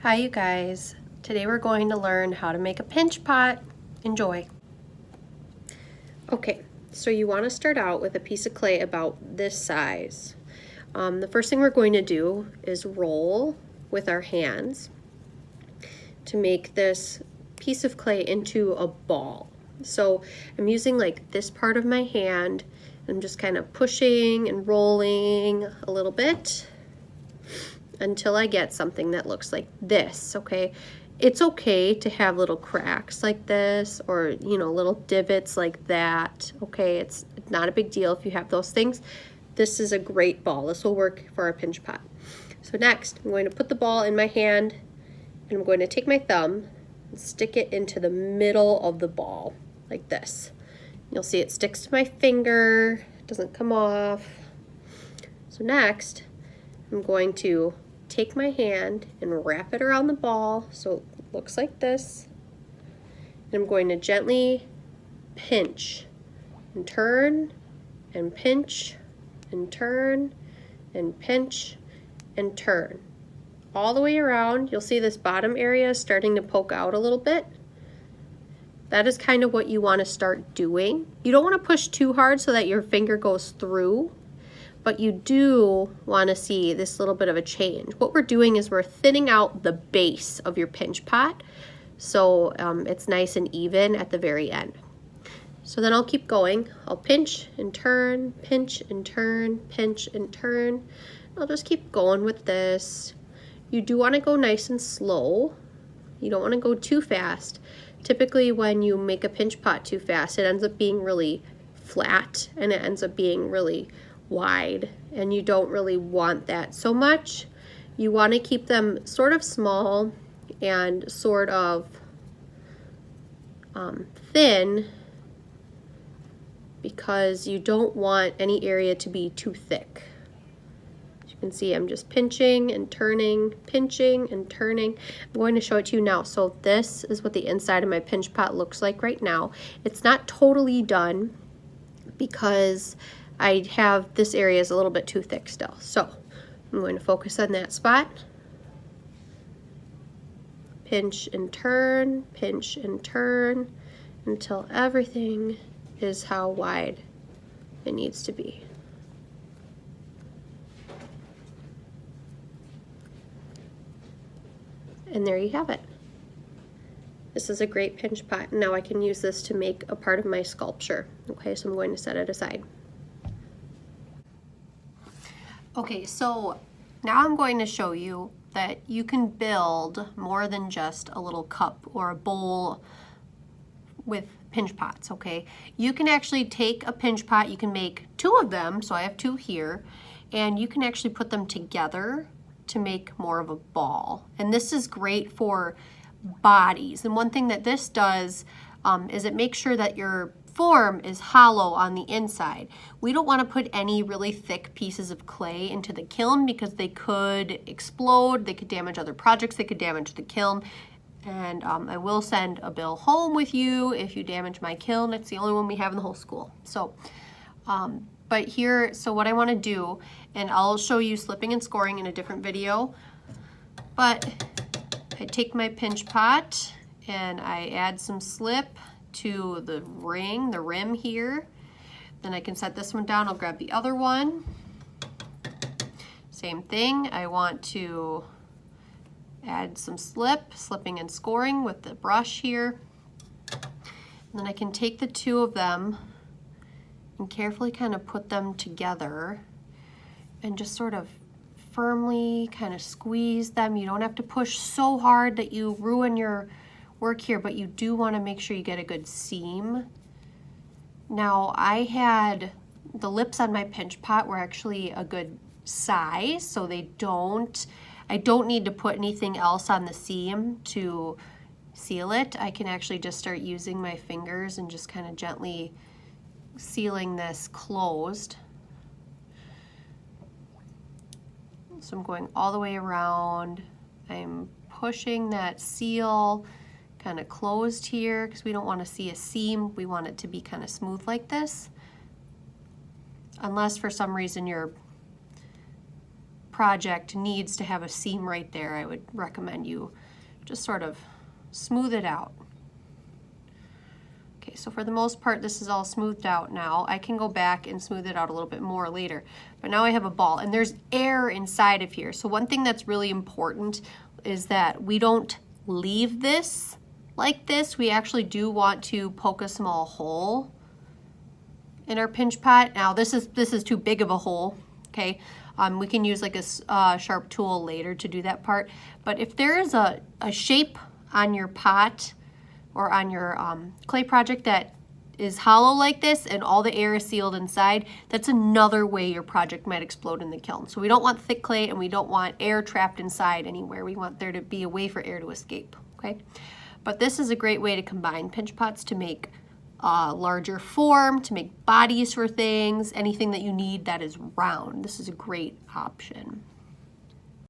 Hi you guys. Today we're going to learn how to make a pinch pot. Enjoy. Okay, so you want to start out with a piece of clay about this size. The first thing we're going to do is roll with our hands to make this piece of clay into a ball. So I'm using like this part of my hand. I'm just kind of pushing and rolling a little bit until I get something that looks like this, okay? It's okay to have little cracks like this or, little divots like that, okay? It's not a big deal if you have those things. This is a great ball. This will work for a pinch pot. So next, I'm going to put the ball in my hand and I'm going to take my thumb and stick it into the middle of the ball like this. You'll see it sticks to my finger, it doesn't come off. So next, I'm going to take my hand and wrap it around the ball so it looks like this. And I'm going to gently pinch and turn and pinch and turn and pinch and turn. All the way around. You'll see this bottom area is starting to poke out a little bit. That is kind of what you want to start doing. You don't want to push too hard so that your finger goes through, but you do want to see this little bit of a change. What we're doing is we're thinning out the base of your pinch pot so it's nice and even at the very end. So then I'll keep going. I'll pinch and turn, pinch and turn, pinch and turn. I'll just keep going with this. You do want to go nice and slow. You don't want to go too fast. Typically when you make a pinch pot too fast, it ends up being really flat and it ends up being really wide, and you don't really want that so much. You want to keep them sort of small and sort of thin, because you don't want any area to be too thick. As you can see, I'm just pinching and turning, pinching and turning. I'm going to show it to you now. So this is what the inside of my pinch pot looks like right now. It's not totally done because I have this area is a little bit too thick still. So I'm going to focus on that spot. Pinch and turn until everything is how wide it needs to be. And there you have it. This is a great pinch pot. Now I can use this to make a part of my sculpture. Okay, so I'm going to set it aside. Okay, so now I'm going to show you that you can build more than just a little cup or a bowl with pinch pots, okay? You can actually take a pinch pot, you can make two of them, so I have two here, and you can actually put them together to make more of a ball. And this is great for bodies. And one thing that this does is it makes sure that your form is hollow on the inside. We don't want to put any really thick pieces of clay into the kiln because they could explode, they could damage other projects, they could damage the kiln. And I will send a bill home with you if you damage my kiln. It's the only one we have in the whole school. So, but here, so what I want to do, and I'll show you slipping and scoring in a different video, but I take my pinch pot and I add some slip to the rim here. Then I can set this one down. I'll grab the other one. Same thing. I want to add some slipping and scoring with the brush here. And then I can take the two of them and carefully kind of put them together and just sort of firmly kind of squeeze them. You don't have to push so hard that you ruin your work here, but you do want to make sure you get a good seam. Now I had the lips on my pinch pot were actually a good size, so I don't need to put anything else on the seam to seal it. I can actually just start using my fingers and just kind of gently sealing this closed. So I'm going all the way around. I'm pushing that seal kind of closed here because we don't want to see a seam. We want it to be kind of smooth like this. Unless for some reason your project needs to have a seam right there, I would recommend you just sort of smooth it out. Okay, so for the most part, this is all smoothed out now. I can go back and smooth it out a little bit more later. But now I have a ball, and there's air inside of here. So one thing that's really important is that we don't leave this like this. We actually do want to poke a small hole in our pinch pot. Now this is too big of a hole, okay? We can use like a sharp tool later to do that part. But if there is a shape on your pot or on your clay project that is hollow like this and all the air is sealed inside, that's another way your project might explode in the kiln. So we don't want thick clay and we don't want air trapped inside anywhere. We want there to be a way for air to escape, okay? But this is a great way to combine pinch pots to make larger form, to make bodies for things, anything that you need that is round. This is a great option.